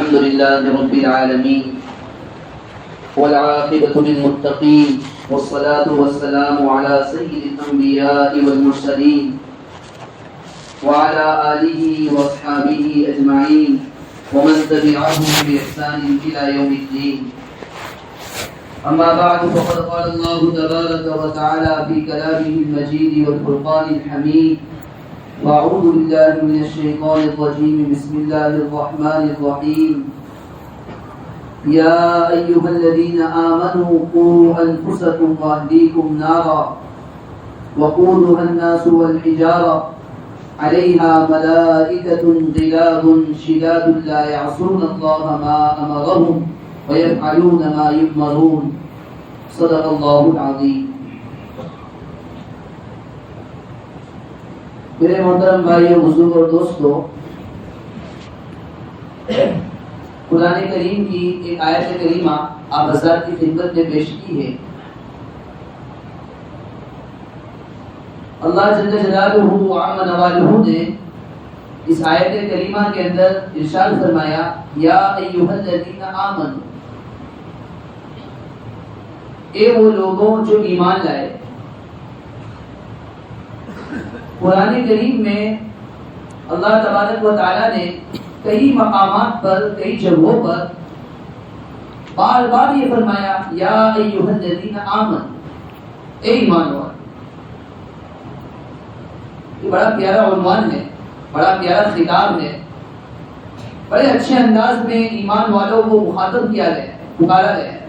الحمد لله رب العالمين والعاقبة للمتقين والصلاة والسلام على سيد الأنبياء والمرسلين وعلى آله وأصحابه أجمعين ومن تبعهم بإحسان إلى يوم الدين. أما بعد فقد قال الله تبارك وتعالى في كلامه المجيد والفرقان الحميد: وأعوذ بالله من الشيطان الرجيم بسم الله الرحمن الرحيم. يا أيها الذين آمنوا قوا أنفسكم وأهليكم نارا وقودها الناس والحجارة عليها ملائكة غلاظ شداد لا يعصون الله ما أمرهم ويفعلون ما يؤمرون. صدق الله العظيم. میرے محترم بھائیو، بزرگ اور دوستو، قرآن کریم کی ایک آیت کریمہ آپ حضرات کی خدمت میں پیش کی ہے. اللہ جل جلالہ وعظم نوالہ نے اس آیت کریمہ کے اندر ارشاد فرمایا: یا ایھا الذین آمنوا، اے وہ لوگوں جو ایمان لائے. قرآن کریم میں اللہ تبارک و تعالیٰ نے کئی مقامات پر، کئی جگہوں پر بار بار یہ فرمایا: یا ایھا الذین آمنوا، اے ایمان والو. یہ بڑا پیارا عنوان ہے، بڑا پیارا خطاب ہے. بڑے اچھے انداز میں ایمان والوں کو مخاطب کیا گیا ہے، پکارا گیا ہے.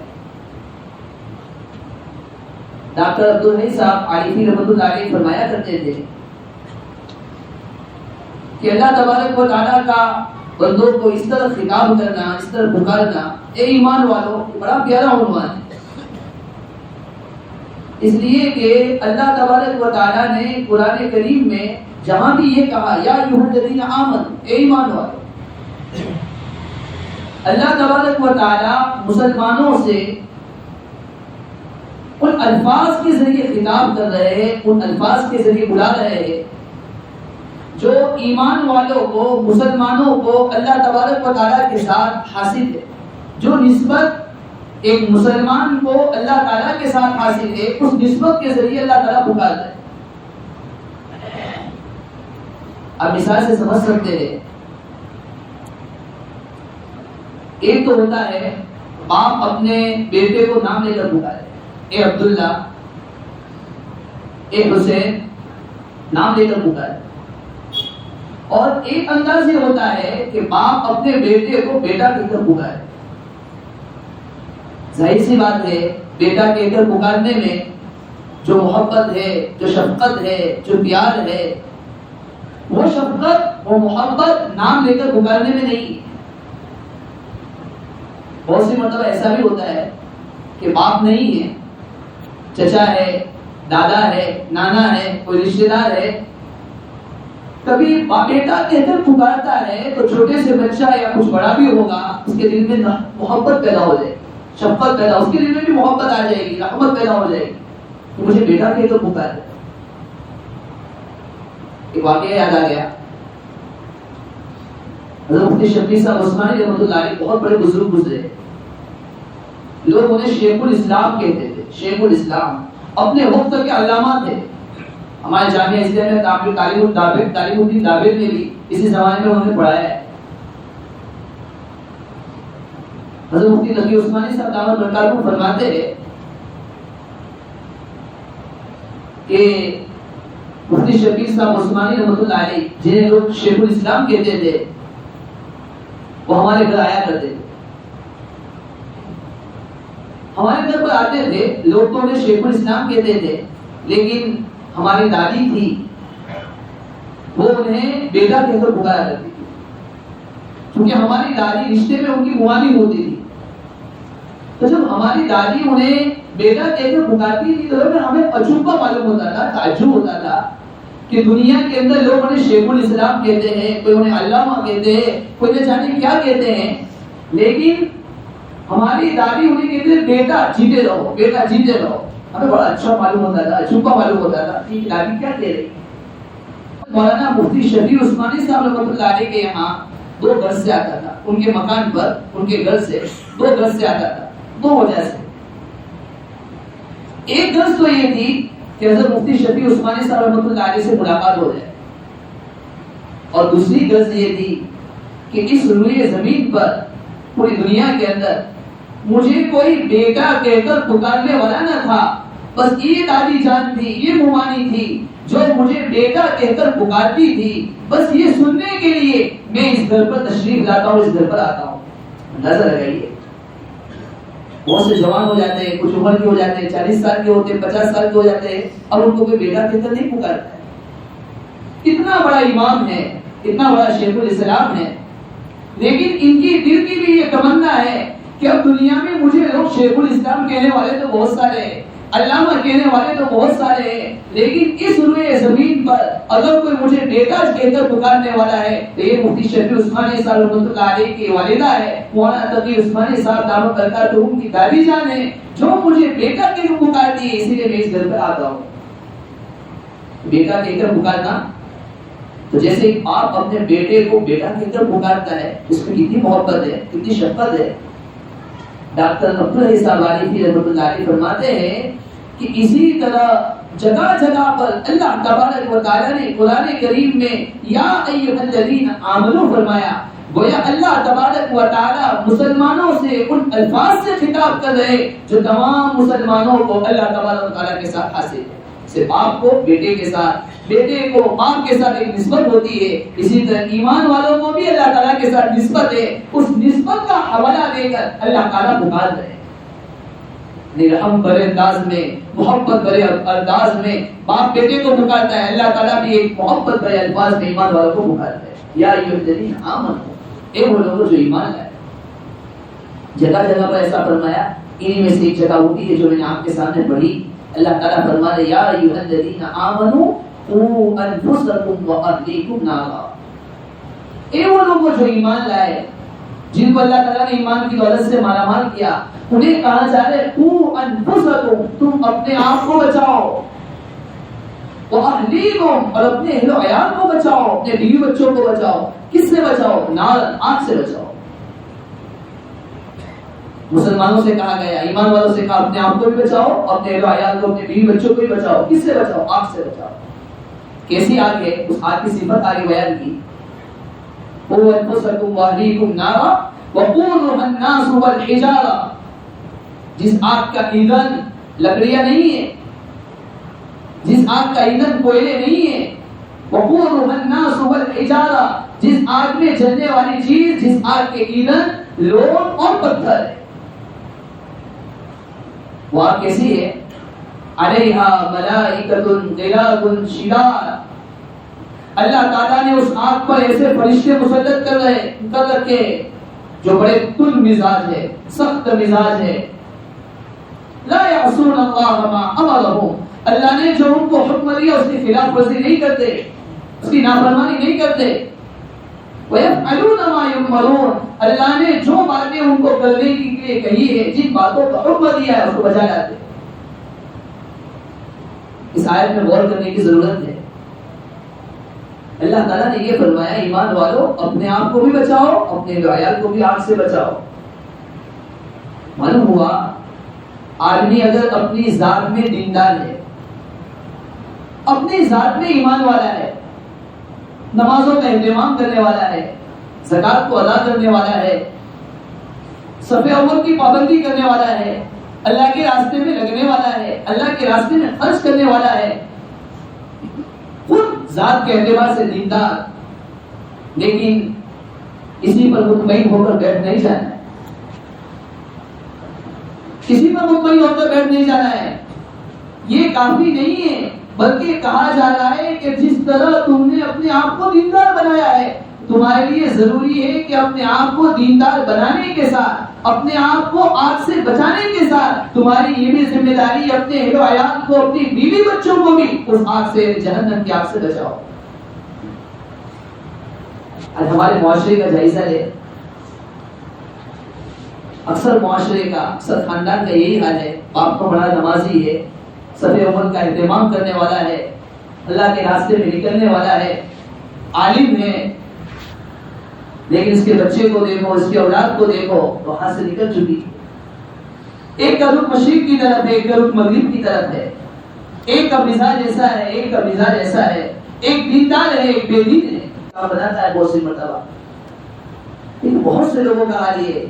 ڈاکٹر عبدالحی صاحب عارفی رحمۃ اللہ علیہ فرمایا کرتے تھے کہ اللہ تبارک و تعالیٰ کا بندوں کو اس طرح خطاب کرنا، اس طرح پکارنا، اے ایمان والو، بڑا پیارا عنوان ہے. اس لیے کہ اللہ تبارک و تعالیٰ نے قرآن کریم میں جہاں بھی یہ کہا یا ایھا الذین آمنوا، اے ایمان والو، اللہ تبارک و تعالیٰ مسلمانوں سے ان الفاظ کے ذریعے خطاب کر رہے ہیں، ان الفاظ کے ذریعے بلا رہے ہیں جو ایمان والوں کو، مسلمانوں کو اللہ تبارک و تعالیٰ کے ساتھ حاصل ہے. جو نسبت ایک مسلمان کو اللہ تعالیٰ کے ساتھ حاصل ہے، اس نسبت کے ذریعے اللہ تعالیٰ پکارتا ہے. آپ مثال سے سمجھ سکتے ہیں. ایک تو ہوتا ہے باپ اپنے بیٹے کو نام لے کر پکارے: اے عبداللہ، اے حسین، نام لے کر پکارے. اور ایک انداز یہ ہوتا ہے کہ باپ اپنے بیٹے کو بیٹا کہہ کر پکارے. ظاہر سی بات ہے، بیٹا کہہ کر پکارنے میں جو محبت ہے، جو شفقت ہے، جو پیار ہے، وہ شفقت، وہ محبت نام لے کر پکارنے میں نہیں. بہت سی مرتبہ ایسا بھی ہوتا ہے کہ باپ نہیں ہے، چچا ہے، دادا ہے، نانا ہے، کوئی رشتہ دار ہے، کبھی بیٹا کہہ کر پکارتا ہے تو چھوٹے سے بچہ یا کچھ بڑا بھی ہوگا، اس کے دل میں محبت پیدا ہو جائے، شفقت پیدا، اس کے دل میں بھی محبت آ جائے گی، رحمت پیدا ہو جائے گی کہ مجھے بیٹا کہہ کر پکارے. ایک واقعہ یاد آ گیا. حضرت مفتی شبیر صاحب عثمانی رحمۃ اللہ علیہ بہت بڑے بزرگ گزرے. لوگ انہیں شیخ الاسلام کہتے تھے. شیخ الاسلام اپنے وقت کے علامہ تھے. ہمارے جامعہ اسلامیہ میں تعلیم الدین دابر نے بھی اسی زمانے میں انہوں نے پڑھایا ہے. حضرت مفتی تقی عثمانی صاحب دامت برکاتہ فرماتے ہیں کہ مفتی شبیر صاحب عثمانی رحمۃ اللہ علیہ، جنہیں لوگ شیخ الاسلام کہتے تھے، وہ ہمارے گھر آیا کرتے تھے. ہمارے گھر پر آتے تھے. لوگ تو انہیں شیخ الاسلام کہتے تھے، لیکن ہماری دادی تھی، وہ انہیں بیٹا کہہ کر پکارا کرتی تھی. کیونکہ ہماری دادی رشتے میں ان کی موانی ہوتی تھی، تو جب ہماری دادی انہیں بیٹا کہہ کر پکارتی تھی تو ہمیں عجوبہ معلوم ہوتا تھا، تعجب ہوتا تھا کہ دنیا کے اندر لوگ انہیں شیخ الاسلام کہتے ہیں، کوئی انہیں علامہ کہتے ہیں، کوئی نہ جانے کیا کہتے ہیں، لیکن ہماری دادی انہیں کہتے ہیں بیٹا جیتے رہو، بیٹا جیتے رہو. ہمیں بڑا اچھا معلوم ہوتا تھا، عجوبہ معلوم ہوتا تھا کہ دادی کیا کہہ رہی. مولانا مفتی شبیر عثمانی صاحب رحمۃ اللہ علیہ کے یہاں 2 گھر سے آتا تھا، ان کے مکان پر ان کے گھر سے 2 گھر سے آتا تھا، 2 وجہ سے۔ ایک غرض تو یہ تھی کہ حضرت مفتی شفیع عثمانی صاحب رحمۃ اللہ علیہ سے ملاقات ہو جائے، اور دوسری غرض یہ تھی کہ اس روئے زمین پر پوری دنیا کے اندر مجھے کوئی بیٹا کہہ کر پکارنے والا نہ تھا، بس یہ دادی جان تھی، یہ مومانی تھی جو مجھے بیٹا کہہ کر پکارتی تھی، بس یہ سننے کے لیے میں اس گھر پر تشریف لاتا ہوں، اس گھر پر آتا ہوں۔ اندازہ لگائیے، بہت سے جوان ہو جاتے ہیں، کچھ عمر کے ہو جاتے ہیں، 40 سال کے ہوتے ہیں، 50 سال کے ہو جاتے ہیں، اور ان کو کوئی بیٹا کہہ کر نہیں پکارتا ہے۔ اتنا بڑا امام ہے، اتنا بڑا شیخ الاسلام ہے، لیکن ان کی دل کی بھی یہ تمنا ہے کہ اب دنیا میں مجھے لوگ شیخ الاسلام کہنے والے تو بہت سارے ہیں، علامہ کہنے والے تو بہت سارے ہیں، لیکن اس روئے زمین پر اگر کوئی مجھے بیٹا کہہ کر پکارنے والا ہے تو یہ مفتی شفیع عثمانی صاحب رحمۃ اللہ علیہ کی والدہ ہے، مولانا تقی عثمانی صاحب دامت برکاتہم کی دادی جان ہے، جو مجھے بیٹا کہہ کر پکارتی ہے، اسی لیے میں اس گھر پر آتا ہوں۔ بیٹا کہہ کر پکارنا تو جیسے ایک باپ اپنے بیٹے کو بیٹا کہہ کر پکارتا ہے، اس میں کتنی محبت ہے، کتنی شفقت ہے۔ ڈاکٹر عبداللہ صاحب علیہ رحمۃ اللہ علیہ فرماتے ہیں کہ اسی طرح جگہ جگہ پر اللہ تبارک و تعالیٰ نے قرآن کریم میں یا ایھا الذین آمنوا فرمایا، گویا اللہ تبارک و تعالیٰ مسلمانوں سے ان الفاظ سے خطاب کر رہے جو تمام مسلمانوں کو اللہ تبارک و تعالیٰ کے ساتھ حاصل ہے۔ سے باپ کو بیٹے کے ساتھ، بیٹے کو باپ کے ساتھ ایک نسبت ہوتی ہے، اسی طرح ایمان والوں کو بھی اللہ تعالیٰ کے ساتھ نسبت ہے، اس نسبت کا حوالہ دے کر اللہ تعالیٰ پکار رہے ہیں۔ رحم بھرے انداز میں، محبت بھرے انداز میں باپ بیٹے کو پکارتا ہے، اللہ تعالیٰ بھی ایک محبت بھرے الفاظ میں ایمان والوں کو پکارتا ہے، یا ایھا الذین آمنوا، اے وہ لوگ جو ایمان لائے۔ جگہ جگہ پر ایسا فرمایا، انہی میں سے ایک جگہ ہوتی ہے جو میں نے آپ کے سامنے پڑھی، اللہ تعالیٰ فرما رہے یا ایھا الذین آمنوا قوا انفسکم واہلیکم نارا، اے وہ لوگ جو ایمان لائے، جن کو اللہ تعالیٰ نے ایمان کی دولت سے مالا مال کیا، انہیں کہا جا رہا ہے قوا انفسکم، تم اپنے آپ کو بچاؤ، واہلیکم، اور اپنے اہل و عیال کو بچاؤ، اپنے بیوی بچوں کو بچاؤ۔ کس سے بچاؤ؟ نار، آگ سے بچاؤ۔ مسلمانوں سے کہا گیا، ایمان والوں سے کہا اپنے آپ کو بھی بچاؤ، اپنے اہل و عیال کو، اپنے بیوی بچوں کو بھی بچاؤ۔ کس سے بچاؤ؟ آگ سے بچاؤ۔ کیسی آگ ہے؟ اس آگ کی صفت آگے بیان کی، قوا انفسکم واہلیکم نارا وقودها الناس والحجارہ، جس آگ کا ایندھن لکڑیاں نہیں ہے، جس آگ کا ایندھن کوئلے نہیں ہے، وقودها الناس والحجارہ، جس آگ میں جلنے والی چیز، جس آگ کے ایندھن لوٹ اور پتھر ہے۔ وہ آگ کیسی ہے؟ علیہا ملائکۃ غلاظ شداد، اللہ تعالیٰ نے اس آگ پر ایسے فرشتے مسلط کر رکھے جو بڑے تند مزاج ہے، سخت مزاج ہے۔ لا یعصون اللہ ما امرہم، اللہ نے جو ان کو حکم دیا اس کی خلاف ورزی نہیں کرتے، اس کی نافرمانی نہیں کرتے۔ وَيَفْعَلُونَ مَا يُؤْمَرُونَ، اللہ نے جو باتیں ان کو کرنے کے لیے کہی ہے، جن باتوں کا حکم دیا ہے، اس کو بجا لاتے۔ اس آیت میں غور کرنے کی ضرورت ہے۔ اللہ تعالیٰ نے یہ فرمایا ایمان والو اپنے آپ کو بھی بچاؤ، اپنے عیال کو بھی آگ سے بچاؤ۔ معلوم ہوا آدمی اگر اپنی ذات میں دیندار ہے، اپنی ذات میں ایمان والا ہے، نمازوں کا اہتمام کرنے والا ہے، زکات کو ادا کرنے والا ہے، صف اول کی پابندی کرنے والا ہے، اللہ کے راستے میں لگنے والا ہے، اللہ کے راستے میں خرچ کرنے والا ہے، خود ذات کے اعتبار سے دیندار، لیکن اسی پر مطمئن ہو کر بیٹھ نہیں جانا ہے، کسی پر مطمئن ہو کر بیٹھ نہیں جانا ہے، یہ کافی نہیں ہے، بلکہ کہا جا رہا ہے کہ جس طرح تم نے اپنے آپ کو دیندار بنایا ہے، تمہارے لیے ضروری ہے کہ اپنے آپ کو دیندار بنانے کے ساتھ، اپنے آپ کو آگ سے بچانے کے ساتھ، تمہاری یہ بھی ذمہ داری اپنے اہل و عیال کو، اپنی بیوی بچوں کو بھی اس آگ سے، جہنم کی آگ سے بچاؤ۔ آج ہمارے معاشرے کا جائزہ ہے، اکثر معاشرے کا، اکثر خاندان کا یہی حال ہے، باپ کو بڑا نمازی ہے، صف اول کا اہتمام کرنے والا ہے، اللہ کے راستے میں نکلنے والا ہے، عالم ہے، لیکن اس کے بچے کو دیکھو، اس کی اولاد کو دیکھو تو ہاتھ سے نکل چکی. ایک کا رخ مشرق کی طرف ہے، ایک کا رخ مغرب کی طرف ہے. ایک کا مزاج ایسا ہے، ایک کا مزاج ایسا ہے. ایک دیندار ہے، ایک بے دین ہے. بتاتا ہے بہت سی مرتبہ. لیکن بہت سے لوگوں کا حال یہ ہے،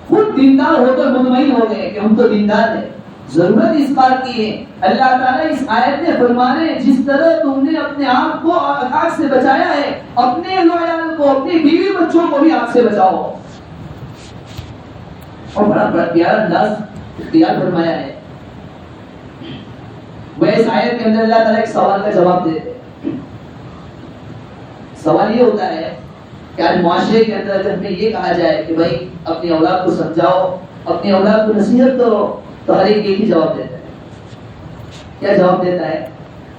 خود دیندار ہو کر مطمئن ہو گئے کہ ہم تو دیندار ہیں. ضرورت اس بات کی ہے. اللہ تعالیٰ اس آیت میں فرمانے جس طرح تم نے اپنے آپ کو آگ سے بچایا ہے، اپنے عیال کو، اپنے بیوی بچوں کو بھی آگ سے بچاؤ. اور بڑا پیارا انداز اختیار فرمایا ہے. وہ اس آیت کے اندر اللہ تعالیٰ ایک سوال کا جواب دیتے. سوال یہ ہوتا ہے کہ آج معاشرے کے اندر اگر ہمیں یہ کہا جائے کہ بھائی اپنی اولاد کو سمجھاؤ، اپنی اولاد کو نصیحت کرو، تو ہر ایک ہی جواب دیتا ہے. کیا جواب دیتا ہے؟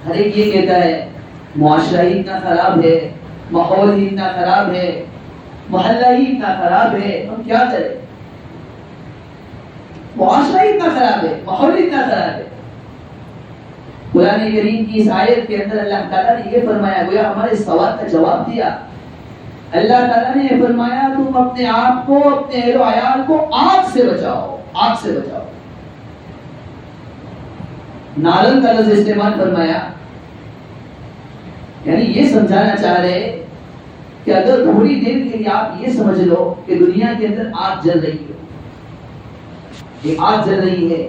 ہر ایک یہ کہتا ہے معاشرہ ہی اتنا خراب ہے، ماحول ہی اتنا خراب ہے، محلہ ہی اتنا خراب ہے، ہم کیا کریں؟ معاشرہ ہی اتنا خراب ہے، ماحول ہی اتنا خراب ہے. قرآن کریم کی اس آیت کے اندر اللہ تعالیٰ نے یہ فرمایا، گویا ہمارے سوال کا جواب دیا. اللہ تعالیٰ نے یہ فرمایا تم اپنے آپ کو، اپنے اہل و عیال کو آگ سے بچاؤ، آگ سے بچاؤ. نارن کا لفظ استعمال فرمایا، یعنی یہ سمجھانا چاہ رہے کہ اگر تھوڑی دیر کے لیے آپ یہ سمجھ لو کہ دنیا کے اندر آگ جل رہی ہے، یہ آگ جل رہی ہے،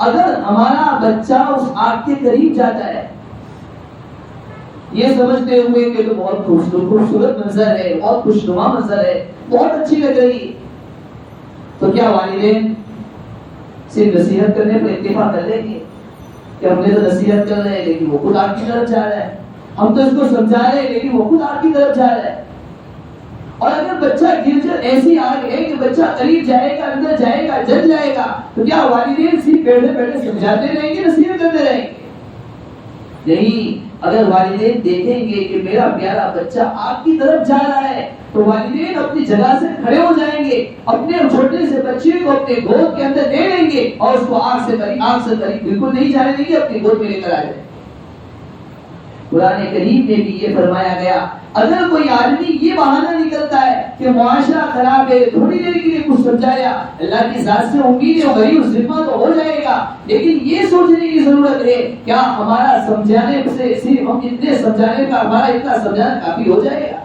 اگر ہمارا بچہ اس آگ کے قریب جاتا ہے یہ سمجھتے ہوئے کہ تو بہت خوبصورت منظر ہے، بہت خوشنما منظر ہے، بہت اچھی لگ رہی ہے، تو کیا والدین صرف نصیحت کرنے پر اکتفا کر لیں گے کہ ہم نے تو نصیحت کر رہے ہیں لیکن وہ خود آگ کی طرف جا رہا ہے، ہم تو اس کو سمجھا رہے ہیں لیکن وہ خود آگ کی طرف جا رہا ہے. اور اگر بچہ گر جائے، ایسی آگ ہے کہ بچہ قریب جائے گا، اندر جائے گا، جل جائے گا، تو کیا والدین صرف بیٹھے بیٹھے سمجھاتے رہیں گے، نصیحت کرتے رہیں گے؟ نہیں. اگر والدین دیکھیں گے کہ میرا پیارا بچہ آگ کی طرف جا رہا ہے تو والدین اپنی جگہ سے کھڑے ہو جائیں گے، اپنے چھوٹے سے بچے کو اپنے گود کے اندر لے لیں گے اور اس کو آگ سے قریب بالکل نہیں جانے دیں گے، اپنی گود میں لے کر آ جائیں. قرآن کریم میں بھی یہ فرمایا گیا اگر کوئی آدمی یہ بہانہ نکلتا ہے کہ معاشرہ خراب ہے، تھوڑی دیر کے لیے کچھ سمجھایا، اللہ کی ذات سے امید ہے غریب ذمہ تو ہو جائے گا، لیکن یہ سوچنے کی ضرورت ہے کیا ہمارا سمجھانے سے صرف ہم اتنے سمجھانے کا ہمارا اتنا سمجھانا کافی ہو جائے گا؟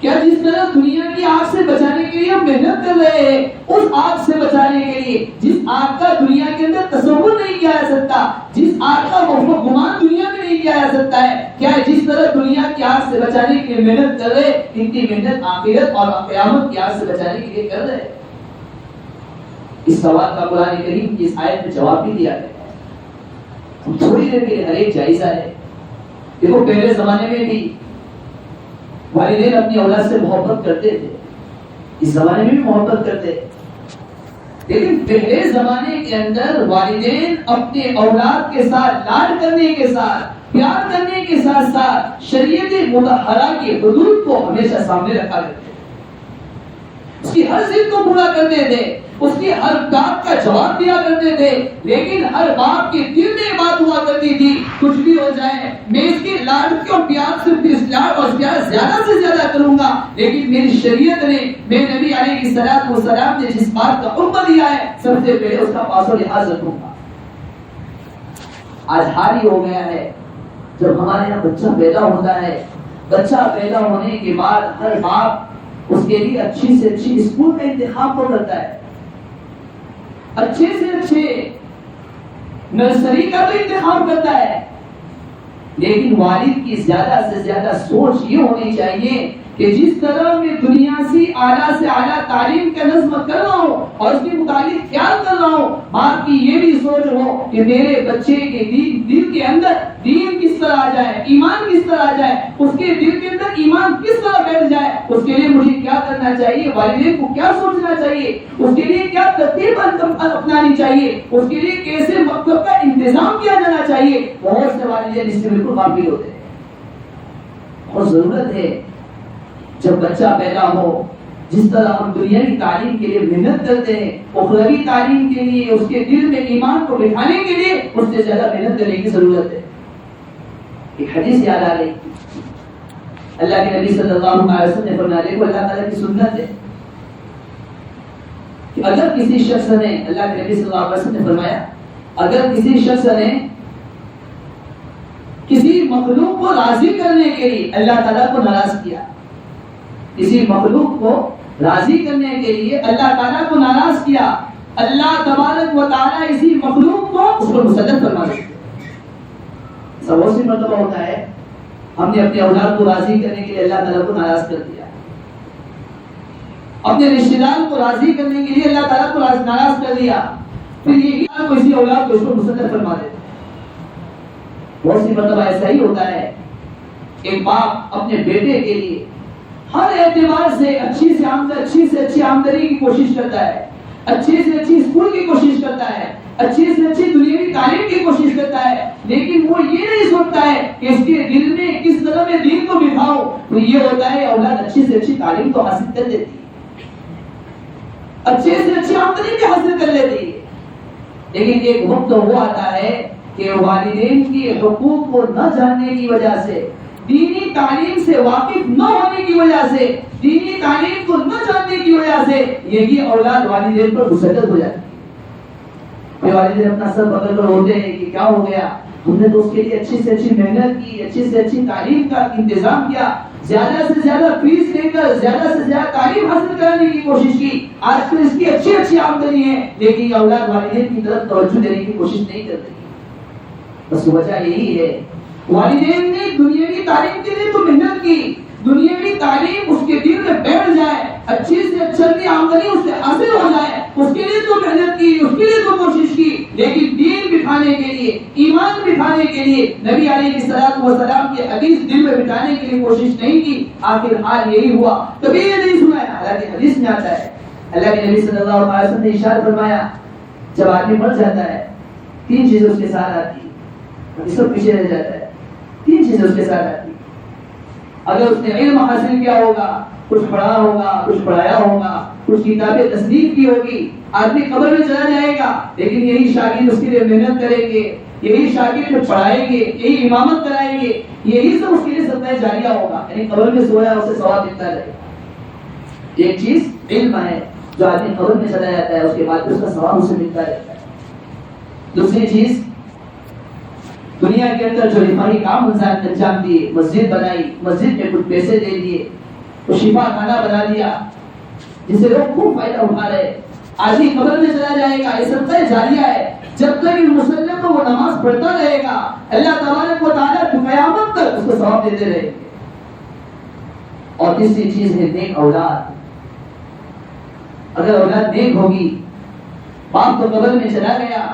کیا جس طرح دنیا کی آگ سے بچانے کے لیے ہم محنت کر رہے ہیں، اس آگ سے بچانے کے لیے جس آگ کا دنیا کے اندر تصور نہیں کیا جا سکتا، جس آگ کا گمان دنیا میں نہیں کیا جا سکتا ہے، کیا جس طرح دنیا کی آگ سے بچانے کے لیے محنت کر رہے اتنی محنت آخرت اور قیامت کی آگ سے بچانے کے لیے کر رہے؟ اس سوال کا قرآن کریم کی اس آیت میں جواب بھی دیا گیا ہے. ہم تھوڑی دیر کے لیے ہر ایک جائزہ ہے. دیکھو پہلے زمانے میں بھی والدین اپنی اولاد سے محبت کرتے تھے، اس زمانے میں بھی محبت کرتے، لیکن پہلے زمانے کے اندر والدین اپنے اولاد کے ساتھ لاڈ کرنے کے ساتھ، پیار کرنے کے ساتھ ساتھ شریعت مطہرہ کی حدود کو ہمیشہ سامنے رکھا کرتے تھے. اس کی ہر ضد کو پورا کرتے تھے، اس کی ہر بات کا جواب دیا کرتے تھے، لیکن ہر باپ کے دل میں بات ہوا کرتی تھی کچھ بھی ہو جائے میں اس کے لاڈ کو پیار سے پیار اور پیار زیادہ سے زیادہ کروں گا، لیکن میری شریعت نے، میرے نبی علیہ السلام نے جس بات کا حکم دیا ہے سب سے پہلے اس کا پاس و لحاظ رکھوں گا. آج حال ہی ہو گیا ہے جب ہمارے یہاں بچہ پیدا ہوتا ہے، بچہ پیدا ہونے کے بعد ہر باپ اس کے لیے اچھی سے اچھی اسکول کا انتخاب تو کرتا ہے، اچھے سے اچھے نرسری کا تو انتخاب کرتا ہے، لیکن والد کی زیادہ سے زیادہ سوچ یہ ہونی چاہیے کہ جس طرح میں دنیا سے اعلیٰ تعلیم کا نظم کر رہا ہوں اور اس کے متعلق خیال کر رہا ہوں، باپ کی یہ بھی سوچ ہو کہ میرے بچے کے دل کے اندر دین کس طرح آ جائے، ایمان کس طرح آ جائے، اس کے دل کے اندر ایمان کس طرح بیٹھ جائے، اس کے لیے مجھے کیا کرنا چاہیے، والدین کو کیا سوچنا چاہیے، اس کے لیے کیا ترتیب اپنانی چاہیے، اس کے لیے کیسے مکتب کا انتظام کیا جانا چاہیے. بہت سے والدین اس سے بالکل غافل ہوتے ہیں. بہت ضرورت ہے جب بچہ پیدا ہو جس طرح ہم دنیا کی تعلیم کے لیے محنت کرتے ہیں، اخروی تعلیم کے لیے اس کے دل میں ایمان کو بٹھانے کے لیے اس سے زیادہ محنت کرنے کی ضرورت ہے. ایک حدیث یاد آ رہی اللہ کے نبی صلی اللہ علیہ وسلم نے فرمایا، دیکھو اللہ تعالیٰ کی سنت ہے کہ اگر کسی شخص نے، اللہ کے نبی صلی اللہ علیہ وسلم نے فرمایا، اگر کسی شخص نے کسی مخلوق کو راضی کرنے کے لیے اللہ تعالیٰ کو ناراض کیا، کسی مخلوق کو راضی کرنے کے لیے اللہ تعالیٰ کو ناراض کیا، اللہ تبارک و تعالیٰ اسی مخلوق کو اس پر مسلط فرما دیتے ہیں۔ بہت سی مرتبہ ہوتا ہے ہم نے اپنے اولاد کو راضی کرنے کے لیے اللہ تعالیٰ کو ناراض کر دیا، اپنے رشتے دار کو راضی کرنے کے لیے اللہ تعالیٰ کو ناراض کر دیا، پھر یہی اسی اولاد کو اس پر مسلط فرما دیتے ہیں۔ بہت سی مرتبہ ایسا ہی ہوتا ہے، ایک باپ اپنے بیٹے کے لیے ہر اعتبار سے اچھی سے اچھی آمدنی کی کوشش کرتا ہے، اچھی سے اچھی اسکول کی کوشش کرتا ہے، اچھی سے اچھی دنیاوی تعلیم کی کوشش کرتا ہے، لیکن وہ یہ نہیں سوچتا ہے کہ اس کے دل میں کس طرح میں دین کو بٹھاؤ۔ تو یہ ہوتا ہے اولاد اچھی سے اچھی تعلیم تو حاصل کر لیتی ہے، اچھے سے اچھی آمدنی بھی حاصل کر لیتی ہے، لیکن ایک وقت وہ آتا ہے کہ والدین کی حقوق کو نہ جاننے کی وجہ سے، دینی تعلیم سے واقف نہ ہونے کی وجہ سے، دینی تعلیم کو نہ جاننے کی وجہ سے یہی اولاد والدین پر مسلط ہو جاتی ہے۔ والدین اپنا سر پکڑ کر روتے ہیں کہ کیا ہو گیا، ہم نے تو اس کے لیے اچھی سے اچھی محنت کی، اچھی سے اچھی تعلیم کا انتظام کیا، زیادہ سے زیادہ فیس لے کر زیادہ سے زیادہ تعلیم حاصل کرانے کی کوشش کی، آج کل اس کی اچھی آمدنی ہے، لیکن اولاد والدین کی طرف توجہ دینے کی کوشش نہیں کر رہی۔ بس وجہ یہی ہے، والدین نے دنیاوی تعلیم کے لیے تو محنت کی، دنیاوی تعلیم اس کے دل میں بیٹھ جائے، اچھی سے اچھی آمدنی اس سے حاصل ہو جائے، اس کے لیے تو محنت کی، اس کے لیے تو کوشش کی، لیکن دین بٹھانے کے لیے، ایمان بٹھانے کے لیے، نبی علیہ الصلوۃ والسلام کی حدیث دل میں بٹھانے کے لیے کوشش نہیں کی، آخر حال یہی ہوا۔ کبھی یہ نہیں سنایا، حالانکہ حدیث میں آتا ہے، اللہ کے نبی صلی اللہ علیہ وسلم نے ارشاد فرمایا، جب آدمی مر جاتا ہے تین چیزیں اس کے ساتھ آتی ہیں، یہ سب پیچھے رہ جاتا ہے، تین چیزیں اس کے ساتھ آتی ہیں۔ اگر اس نے علم حاصل کیا ہوگا، کچھ پڑھا ہوگا، کچھ پڑھایا ہوگا، کچھ کتابیں تصنیف کی ہوگی، آدمی قبر میں چلا جائے گا، لیکن یہی شاگرد اس کے لیے محنت کریں گے، یہی شاگرد پڑھائیں گے، یہی امامت کرائیں گے، یہی سب اس کے لیے صدقہ جاریہ ہوگا، یعنی قبر میں سویا اسے ثواب ملتا رہے گا۔ ایک چیز علم ہے جو آدمی قبر میں چلا جاتا ہے، اس کے بعد اس کا ثواب اسے ملتا رہتا ہے۔ دوسری چیز، دنیا کے اندر جو رفاہی کام انسان انجام دیے، مسجد بنائی، مسجد میں کچھ پیسے دے دیے، تو شفا خانہ بنا دیا جس سے لوگ خوب فائدہ اٹھا رہے، آدمی قبر میں چلا جائے گا، یہ صدقہ جاریہ ہے، جب تک اس مسلم کو وہ نماز پڑھتا رہے گا، اللہ تبارک و تعالیٰ قیامت تک اس کو ثواب دیتے رہیں گے۔ اور تیسری چیز ہے نیک اولاد۔ اگر اولاد نیک ہوگی، باپ تو قبر میں چلا گیا،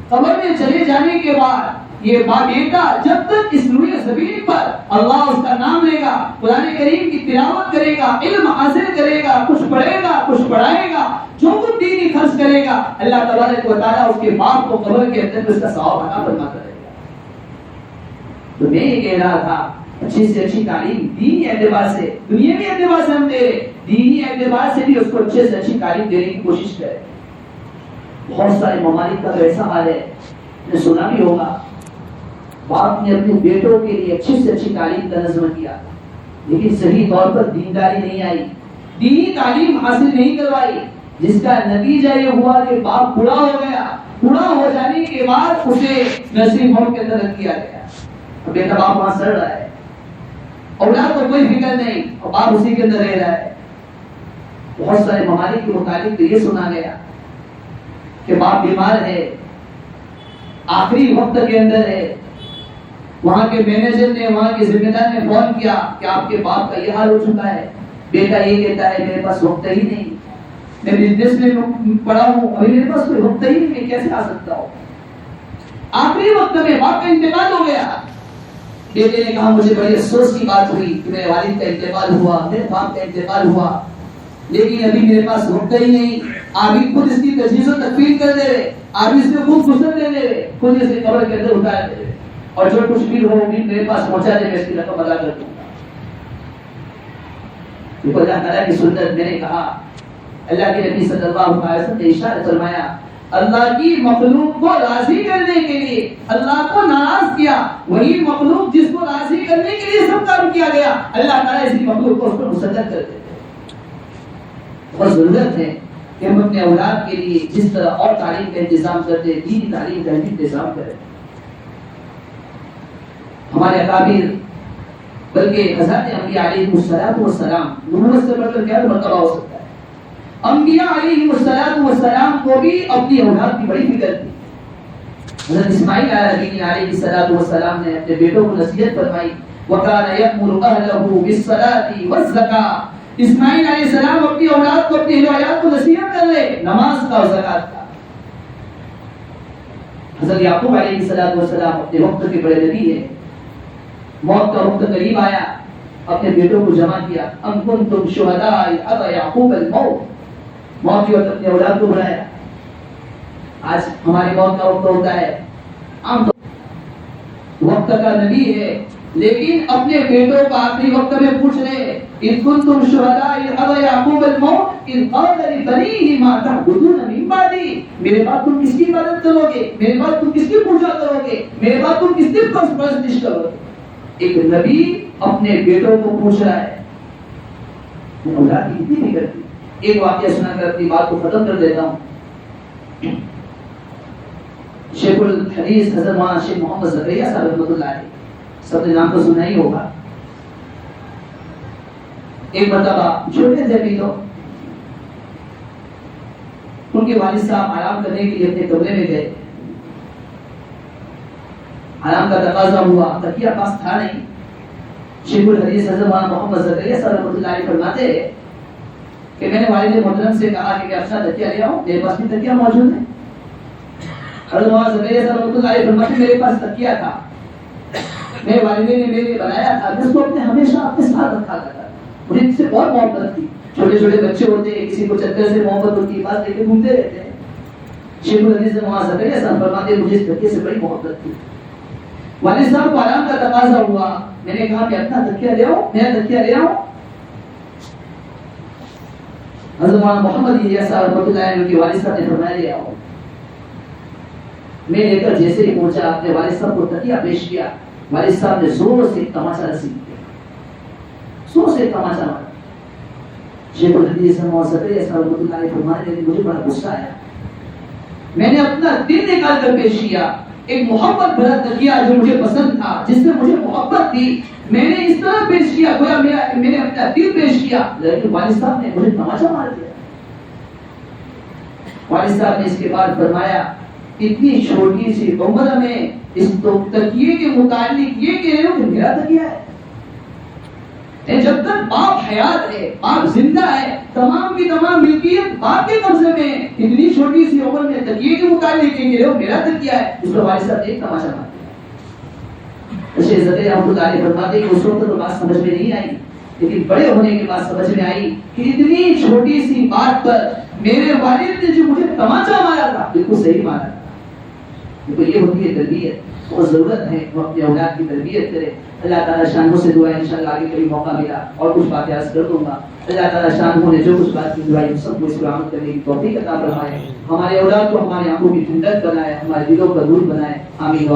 قبر میں چلے جانے کے بعد یہ باپ بیٹا جب تک اس روئے زمین پر اللہ اس کا نام لے گا، قرآن کریم کی تلاوت کرے گا، علم حاصل کرے گا، کچھ پڑھے گا، کچھ پڑھائے گا، جو کچھ دینی خرچ کرے گا، اللہ تبارک و تعالیٰ اس کے باپ کو قبر کے اندر اس کا ثواب عطا فرماتا رہے گا۔ تو میں یہ کہہ رہا تھا، اچھی سے اچھی تعلیم دینی اعتبار سے، دنیاوی اعتبار سے ہم دے رہے، دینی اعتبار سے بھی اس کو اچھے سے اچھی تعلیم دینے کی کوشش کریں۔ بہت سارے ممالک کا ایسا حال ہے، نے سنا بھی ہوگا، باپ نے اپنے بیٹوں کے لیے اچھی سے اچھی تعلیم کا نظم کیا، لیکن صحیح طور پر دینداری نہیں آئی، دینی تعلیم حاصل نہیں کروائی، جس کا نتیجہ یہ ہوا کہ باپ بوڑھا ہو گیا، بوڑھا ہو جانے کے بعد اسے نرسنگ ہوم کے اندر رکھ دیا گیا، بیٹا باپ وہاں سڑ رہا ہے، اولاد کو کوئی فکر نہیں اور باپ اسی کے اندر رہ رہا ہے۔ بہت سارے ممالک کے متعلق تو یہ سنا گیا کہ باپ بیمار ہے، آخری وقت کے اندر ہے، وہاں کے مینیجر نے، وہاں کے ذمہ دار نے فون کیا کہ آپ کے باپ کا یہ حال ہو چکا ہے، بیٹا یہ کہتا ہے میرے پاس وقت ہی نہیں، میں بزنس میں پڑا ہوں، ابھی میرے پاس کوئی وقت ہی نہیں، میں کیسے آ سکتا ہوں۔ آخری وقت میں باپ کا انتقال ہو گیا، بیٹے نے کہا مجھے بڑی افسوس کی بات ہوئی کہ میرے والد کا انتقال ہوا، میرے باپ کا انتقال ہوا، لیکن ابھی میرے پاس وقت ہی نہیں، آپ ہی خود اس کی تجہیز و تکفین کر دے رہے، آپ اس میں خود غسل دے دے رہے، خود اسے قبر کے اندر اٹھا دے رہے، اور جو کچھ بھی ہو بھی میرے پاس پہنچا دے، میں اس کی رقم ادا کر دوں گا۔ اللہ تعالیٰ کی سنت، میں نے کہا اللہ کے نبی صلی اللہ علیہ وسلم نے ارشاد فرمایا اللہ کی مخلوق کو راضی کرنے کے لیے اللہ کو ناراض کیا، وہی مخلوق جس کو راضی کرنے کے لیے سب کام کیا گیا، اللہ تعالیٰ اسی مخلوق کو اس پر مسلط کر دیتے ہیں۔ اور ضرورت ہے کہ ہم اپنے اولاد کے لیے جس طرح اور تعلیم کا انتظام کرتے ہیں، دینی تعلیم کا انتظام کریں۔ ہمارے اکابر بلکہ حضرت انبیاء علیہ السلام، نبوت سے بڑھ کر کیا مرتبہ ہو سکتا ہے؟ انبیاء علیہ السلام کو بھی اپنی اولاد کی بڑی فکر تھی۔ حضرت اسماعیل علیہ السلام نے اپنے بیٹوں کو نصیحت فرمائی، وَكَانَ يَأْمُرُ أَهْلَهُ بِالصَّلَاةِ وَالزَّكَاةِ۔ اسماعیل علیہ السلام اپنی اولاد کو، اپنی ہدایات کو نصیحت کر رہے، نماز کا اور زکات کا۔ حضرت یعقوب علیہ السلام اپنے وقت کے بڑے نبی ہیں، موت کا وقت قریب آیا، اپنے بیٹوں کو جمع کیا، ام کنتم شہداء اذ حضر یعقوب الموت، موت کے وقت اپنے اولاد کو بلایا۔ آج ہماری موت کا وقت ہوتا ہے، عام وقت کا نبی ہے، لیکن اپنے بیٹوں کو آخری وقت میں پوچھ رہے، اذ کنتم شہداء اذ حضر یعقوب الموت اذ قال لبنیہ ما تعبدون من بعدی، میرے بعد تم کس کی عبادت کرو گے، میرے بعد تم کس کی پوجا کرو گے، میرے بعد تم کس کی پرستش کرو گے۔ ایک نبی اپنے بیٹوں کو پوچھ رہا ہے، اولاد کی کتنی فکر تھی۔ ایک واقعہ سنا کر اپنی بات کو ختم کر دیتا ہوں۔ شیخ الحدیث حضرت مولانا شیخ محمد زکریا صاحب رحمۃ اللہ علیہ، سب نے نام تو سنا ہی ہوگا۔ ایک مرتبہ چھوٹے تھے بھی تو ان کے والد صاحب آرام کرنے کے لیے اپنے کمرے میں گئے، آرام کا تقاضا ہوا، تکیہ پاس تھا نہیں۔ شیخ الحدیث حضرت مولانا محمد زکریا صاحب رحمۃ اللہ علیہ فرماتے ہیں کہ میں نے والد محترم سے کہا کہ اچھا تکیہ لے آؤ، میرے پاس بھی تکیہ موجود ہے۔ حضرت مولانا زکریا صاحب رحمۃ اللہ علیہ فرماتے میرے پاس تکیہ تھا، میرے والدین نے میرے لیے بنایا تھا، جس کو اپنے ہمیشہ اپنے ساتھ رکھا کرتا تھا، مجھے اس سے بہت محبت تھی۔ چھوٹے چھوٹے بچے ہوتے ہیں، کسی کو چادر سے محبت ہوتی ہے، پاس لے کے گھومتے رہتے ہیں۔ شیخ الحدیث مولانا زکریا صاحب فرماتے مجھے اس تکیے سے بڑی محبت تھی۔ والد صاحب کو آرام کا تقاضا ہوا، میں نے کہا کہ اپنا تکیہ لے آؤ، میرا تکیہ لے آؤ۔ حضرت مولانا محمد الیاس صاحب رحمۃ اللہ علیہ کے والد صاحب نے فرمایا لے آؤ۔ میں لے کر جیسے ہی پہنچا، اپنے والد صاحب کو تکیہ پیش کیا، والد صاحب نے زور سے ایک تماچا رسید کیا، زور سے ایک تماچا مارا۔ شیخ الحدیث مولانا زکریا صاحب رحمۃ اللہ علیہ فرمانے لگے مجھے بڑا غصہ آیا، میں نے اپنا دل نکال کر پیش کیا، ایک محبت بھرا تکیہ جو مجھے پسند تھا، جس سے مجھے محبت تھی، میں نے اس طرح پیش کیا گویا میں نے اپنا دل پیش کیا، لیکن والد صاحب نے مجھے تماچا مار دیا۔ والد صاحب نے اس کے بعد فرمایا اتنی چھوٹی سی عمر میں اس تکیے کے متعلق یہ کہہ رہے ہو کہ میرا تکیہ ہے؟ جب تک باپ حیات ہے، باپ زندہ ہے، تمام کی تمام ملکیت باپ کے قبضے میں، اتنی چھوٹی سی عمر میں تکیے کے متعلق یہ کہہ رہے ہو میرا تکیہ ہے؟ اس پر والد صاحب نے ایک تماشا مار دیا۔ شیخ زکریا رحمۃ اللہ علیہ فرماتے ہیں کہ اس وقت تو بات سمجھ میں نہیں آئی، لیکن بڑے ہونے کے بعد سمجھ میں آئی کہ اتنی چھوٹی سی بات پر میرے والد نے جو مجھے تماچا مارا تھا بالکل صحیح مارا تھا۔ تو یہ ہوتی ہے تربیت، اور ضرورت ہے وہ اپنے اولاد کی تربیت کرے۔ اللہ تعالیٰ شان سے دعا ہے، انشاءاللہ آگے کبھی موقع ملا اور کچھ باتیں عرض کر دوں گا۔ اللہ تعالیٰ شان نے جو کچھ بات کی دعا ہم سب کو اس پر عمل کرنے کی توفیق عطا فرمائے، ہمارے اولاد کو ہماری آنکھوں کی ٹھنڈک بنائے، ہمارے دلوں کا نور بنائے۔ آمین۔